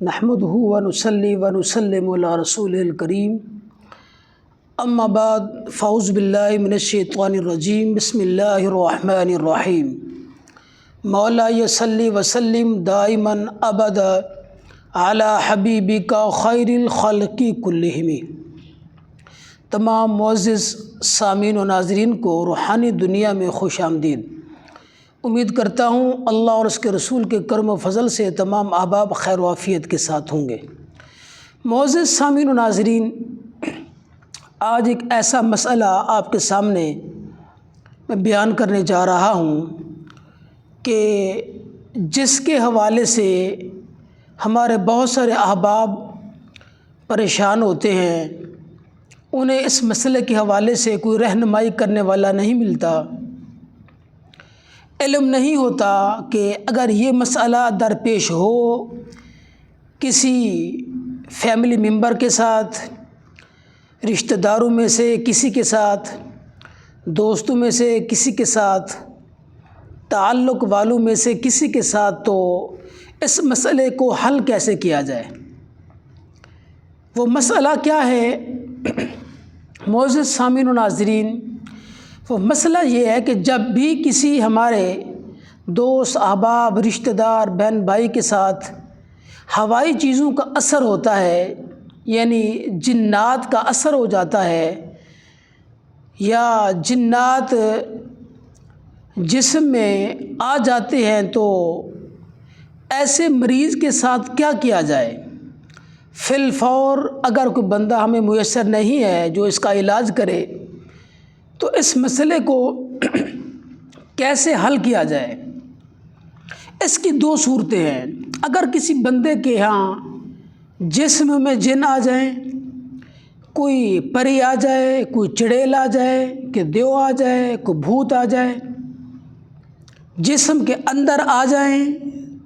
نحمده ونصلي ونسلم علی رسول الکریم اما بعد فاعوذ باللہ من الشیطان الرجیم بسم اللہ الرحمن الرحیم مولا صلی وسلم دائما ابدا علی حبیبک خیر الخلق کلہم۔ تمام معزز سامعین و ناظرین کو روحانی دنیا میں خوش آمدید۔ امید کرتا ہوں اللہ اور اس کے رسول کے کرم و فضل سے تمام احباب خیر و عافیت کے ساتھ ہوں گے۔ معزز سامعین و ناظرین، آج ایک ایسا مسئلہ آپ کے سامنے میں بیان کرنے جا رہا ہوں کہ جس کے حوالے سے ہمارے بہت سارے احباب پریشان ہوتے ہیں، انہیں اس مسئلے کے حوالے سے کوئی رہنمائی کرنے والا نہیں ملتا، علم نہیں ہوتا کہ اگر یہ مسئلہ درپیش ہو کسی فیملی ممبر کے ساتھ، رشتہ داروں میں سے کسی کے ساتھ، دوستوں میں سے کسی کے ساتھ، تعلق والوں میں سے کسی کے ساتھ، تو اس مسئلے کو حل کیسے کیا جائے۔ وہ مسئلہ کیا ہے معزز سامعین و ناظرین؟ وہ مسئلہ یہ ہے کہ جب بھی کسی ہمارے دوست، احباب، رشتہ دار، بہن بھائی کے ساتھ ہوائی چیزوں کا اثر ہوتا ہے، یعنی جنات کا اثر ہو جاتا ہے، یا جنات جسم میں آ جاتے ہیں، تو ایسے مریض کے ساتھ کیا کیا جائے؟ فی الفور اگر کوئی بندہ ہمیں میسر نہیں ہے جو اس کا علاج کرے، تو اس مسئلے کو کیسے حل کیا جائے؟ اس کی دو صورتیں ہیں۔ اگر کسی بندے کے ہاں جسم میں جن آ جائیں، کوئی پری آ جائے، کوئی چڑیل آ جائے، کہ دیو آ جائے، کوئی بھوت آ جائے، جسم کے اندر آ جائیں،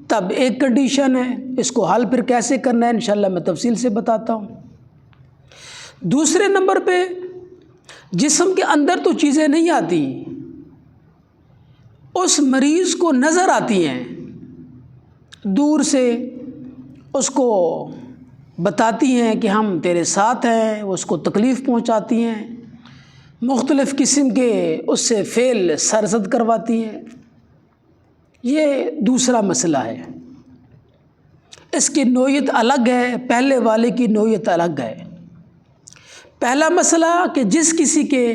تب ایک کنڈیشن ہے۔ اس کو حل پھر کیسے کرنا ہے انشاءاللہ میں تفصیل سے بتاتا ہوں۔ دوسرے نمبر پہ جسم کے اندر تو چیزیں نہیں آتی، اس مریض کو نظر آتی ہیں، دور سے اس کو بتاتی ہیں کہ ہم تیرے ساتھ ہیں، اس کو تکلیف پہنچاتی ہیں، مختلف قسم کے اس سے فعل سرزد کرواتی ہیں۔ یہ دوسرا مسئلہ ہے، اس کی نوعیت الگ ہے، پہلے والے کی نوعیت الگ ہے۔ پہلا مسئلہ کہ جس کسی کے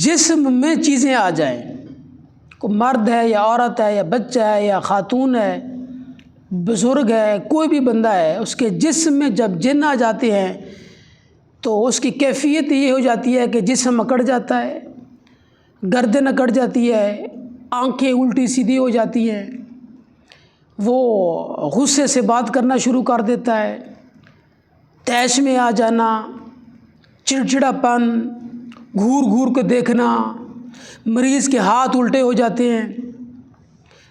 جسم میں چیزیں آ جائیں، کوئی مرد ہے یا عورت ہے یا بچہ ہے یا خاتون ہے، بزرگ ہے، کوئی بھی بندہ ہے، اس کے جسم میں جب جن آ جاتے ہیں تو اس کی کیفیت یہ ہو جاتی ہے کہ جسم اکڑ جاتا ہے، گردن اکڑ جاتی ہے، آنکھیں الٹی سیدھی ہو جاتی ہیں، وہ غصے سے بات کرنا شروع کر دیتا ہے، طیش میں آ جانا، چڑچڑا پن، گھور گھور کے دیکھنا، مریض کے ہاتھ الٹے ہو جاتے ہیں،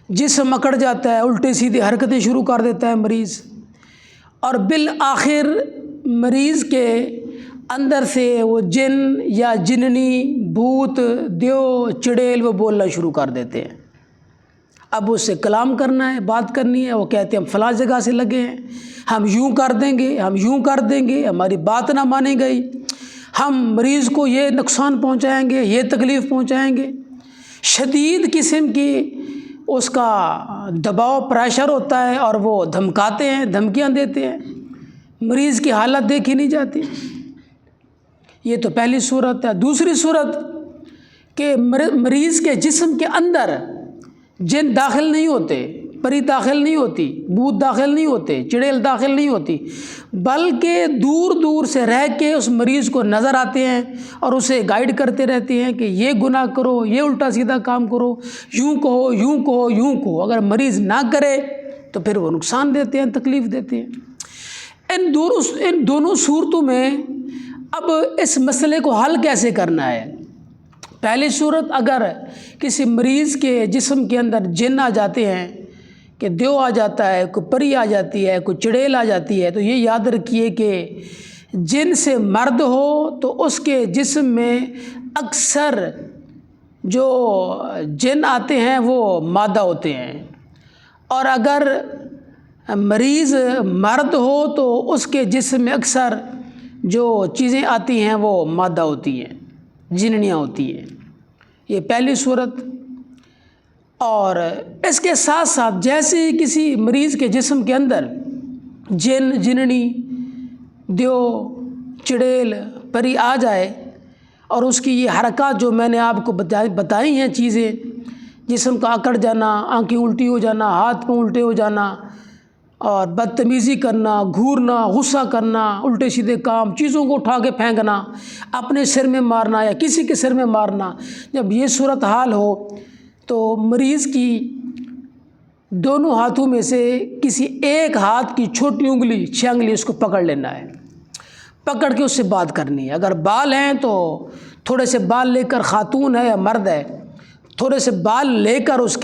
جسم اکڑ جاتا ہے، الٹے سیدھے حرکتیں شروع کر دیتا ہے مریض، اور بالآخر مریض کے اندر سے وہ جن یا جننی، بھوت، دیو، چڑیل وہ بولنا شروع کر دیتے ہیں۔ اب اس سے کلام کرنا ہے، بات کرنی ہے، وہ کہتے ہیں ہم فلاں جگہ سے لگے ہیں، ہم یوں کر دیں گے، ہم یوں کر دیں گے، ہماری بات نہ مانی گئی، ہم مریض کو یہ نقصان پہنچائیں گے، یہ تکلیف پہنچائیں گے۔ شدید قسم کی اس کا دباؤ، پریشر ہوتا ہے، اور وہ دھمکاتے ہیں، دھمکیاں دیتے ہیں، مریض کی حالت دیکھی نہیں جاتی۔ یہ تو پہلی صورت ہے۔ دوسری صورت کہ مریض کے جسم کے اندر جن داخل نہیں ہوتے، پری داخل نہیں ہوتی، بھوت داخل نہیں ہوتے، چڑیل داخل نہیں ہوتی، بلکہ دور دور سے رہ کے اس مریض کو نظر آتے ہیں اور اسے گائیڈ کرتے رہتے ہیں کہ یہ گناہ کرو، یہ الٹا سیدھا کام کرو، یوں کہو، یوں کہو، یوں کہو۔ اگر مریض نہ کرے تو پھر وہ نقصان دیتے ہیں، تکلیف دیتے ہیں۔ ان دونوں صورتوں میں اب اس مسئلے کو حل کیسے کرنا ہے؟ پہلی صورت، اگر کسی مریض کے جسم کے اندر جن آ جاتے ہیں، کہ دیو آ جاتا ہے، کوئی پری آ جاتی ہے، کوئی چڑیل آ جاتی ہے، تو یہ یاد رکھیے کہ جن سے مرد ہو تو اس کے جسم میں اکثر جو جن آتے ہیں وہ مادہ ہوتے ہیں، اور اگر مریض مرد ہو تو اس کے جسم میں اکثر جو چیزیں آتی ہیں وہ مادہ ہوتی ہیں، جننیاں ہوتی ہیں، یہ پہلی صورت۔ اور اس کے ساتھ ساتھ جیسے ہی کسی مریض کے جسم کے اندر جن، جننی، دیو، چڑیل، پری آ جائے اور اس کی یہ حرکات جو میں نے آپ کو بتائی ہیں چیزیں، جسم کا اکڑ جانا، آنکھیں الٹی ہو جانا، ہاتھ پاؤں الٹے ہو جانا، اور بدتمیزی کرنا، گھورنا، غصہ کرنا، الٹے سیدھے کام، چیزوں کو اٹھا کے پھینکنا، اپنے سر میں مارنا یا کسی کے سر میں مارنا، جب یہ صورتحال ہو تو مریض کی دونوں ہاتھوں میں سے کسی ایک ہاتھ کی چھوٹی انگلی، 6 انگلی، اس کو پکڑ لینا ہے، پکڑ کے اس سے بات کرنی ہے۔ اگر بال ہیں تو تھوڑے سے بال لے کر، خاتون ہے یا مرد ہے، تھوڑے سے بال لے کر اس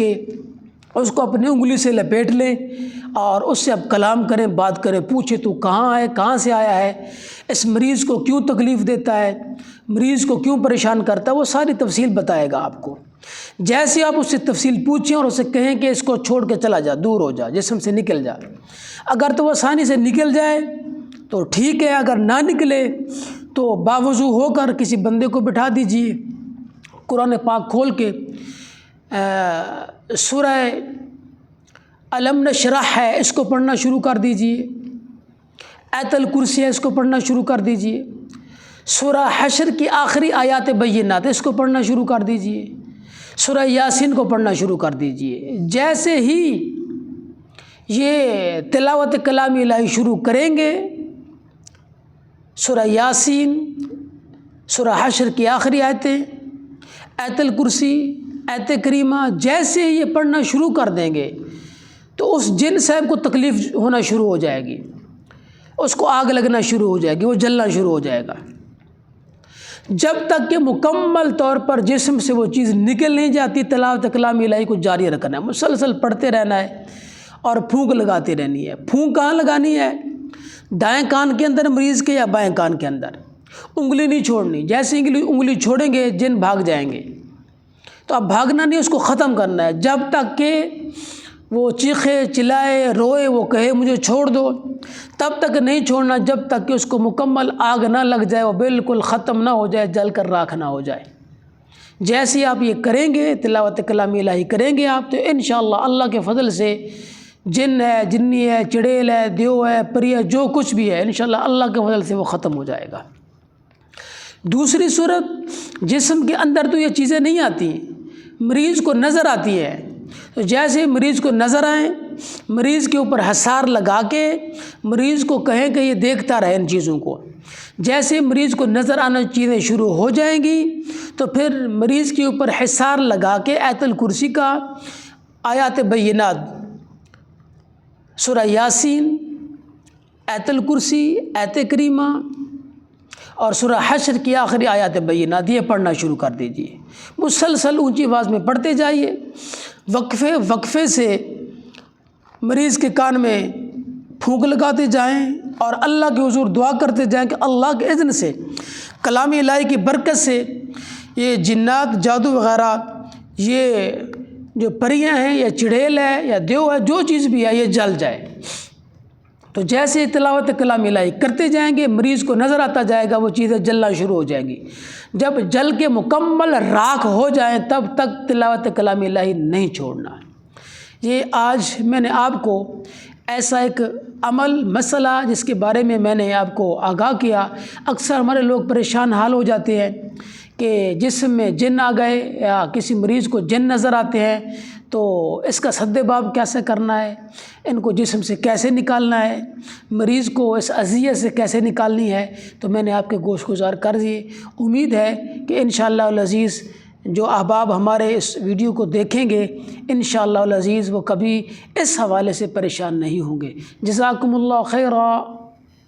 کو اپنی انگلی سے لپیٹ لیں اور اس سے اب کلام کریں، بات کریں، پوچھیں تو کہاں ہے، کہاں سے آیا ہے، اس مریض کو کیوں تکلیف دیتا ہے، مریض کو کیوں پریشان کرتا ہے، وہ ساری تفصیل بتائے گا آپ کو۔ جیسے آپ اس سے تفصیل پوچھیں اور اسے کہیں کہ اس کو چھوڑ کے چلا جا، دور ہو جا، جسم سے نکل جا، اگر تو وہ آسانی سے نکل جائے تو ٹھیک ہے، اگر نہ نکلے تو باوضو ہو کر کسی بندے کو بٹھا دیجئے، قرآن پاک کھول کے سورہ علم نشرح ہے، اس کو پڑھنا شروع کر دیجئے، آیت الکرسی ہے، اس کو پڑھنا شروع کر دیجئے، سورہ حشر کی آخری آیات بینات، اس کو پڑھنا شروع کر دیجئے، سورہ یاسین کو پڑھنا شروع کر دیجئے۔ جیسے ہی یہ تلاوت کلام الہی شروع کریں گے، سورہ یاسین، سورہ حشر کی آخری آیتیں، آیت الکرسی، آیت کریمہ، جیسے ہی یہ پڑھنا شروع کر دیں گے تو اس جن صاحب کو تکلیف ہونا شروع ہو جائے گی، اس کو آگ لگنا شروع ہو جائے گی، وہ جلنا شروع ہو جائے گا، جب تک کہ مکمل طور پر جسم سے وہ چیز نکل نہیں جاتی۔ تلاوت کلام الہی کو جاری رکھنا ہے، مسلسل پڑھتے رہنا ہے اور پھونک لگاتی رہنی ہے۔ پھونک کہاں لگانی ہے؟ دائیں کان کے اندر مریض کے یا بائیں کان کے اندر، انگلی نہیں چھوڑنی، جیسے انگلی چھوڑیں گے جن بھاگ جائیں گے، تو اب بھاگنا نہیں، اس کو ختم کرنا ہے، جب تک کہ وہ چیخے، چلائے، روئے، وہ کہے مجھے چھوڑ دو، تب تک نہیں چھوڑنا جب تک کہ اس کو مکمل آگ نہ لگ جائے، وہ بالکل ختم نہ ہو جائے، جل کر راکھ نہ ہو جائے۔ جیسے ہی آپ یہ کریں گے، تلاوت کلام الہی کریں گے آپ، تو انشاءاللہ اللہ کے فضل سے جن ہے، جنی ہے، چڑیل ہے، دیو ہے، پری ہے، جو کچھ بھی ہے، انشاءاللہ اللہ کے فضل سے وہ ختم ہو جائے گا۔ دوسری صورت، جسم کے اندر تو یہ چیزیں نہیں آتی، مریض کو نظر آتی ہے، تو جیسے مریض کو نظر آئیں، مریض کے اوپر حصار لگا کے مریض کو کہیں کہ یہ دیکھتا رہے ان چیزوں کو۔ جیسے مریض کو نظر آنا چیزیں شروع ہو جائیں گی تو پھر مریض کے اوپر حصار لگا کے آیت الکرسی کا، آیات بینات، سورہ یاسین، آیت الکرسی، آیت کریمہ اور سورہ حشر کی آخری آیات بینات، یہ پڑھنا شروع کر دیجیے، مسلسل اونچی آواز میں پڑھتے جائیے، وقفے سے مریض کے کان میں پھونک لگاتے جائیں اور اللہ کے حضور دعا کرتے جائیں کہ اللہ کے اذن سے، کلام الہی کی برکت سے یہ جنات، جادو وغیرہ، یہ جو پریاں ہیں یا چڑیل ہے یا دیو ہے، جو چیز بھی ہے، یہ جل جائے۔ تو جیسے تلاوت کلام الہی کرتے جائیں گے، مریض کو نظر آتا جائے گا، وہ چیزیں جلنا شروع ہو جائیں گی۔ جب جل کے مکمل راکھ ہو جائیں تب تک تلاوت کلام الہی نہیں چھوڑنا۔ یہ آج میں نے آپ کو ایسا ایک عمل، مسئلہ جس کے بارے میں نے آپ کو آگاہ کیا۔ اکثر ہمارے لوگ پریشان حال ہو جاتے ہیں کہ جسم میں جن آ گئے یا کسی مریض کو جن نظر آتے ہیں، تو اس کا سد باب کیسے کرنا ہے، ان کو جسم سے کیسے نکالنا ہے، مریض کو اس اذیت سے کیسے نکالنی ہے، تو میں نے آپ کے گوش گزار کر دیے۔ امید ہے کہ انشاءاللہ العزیز جو احباب ہمارے اس ویڈیو کو دیکھیں گے، انشاءاللہ العزیز وہ کبھی اس حوالے سے پریشان نہیں ہوں گے۔ جزاکم اللہ خیرا۔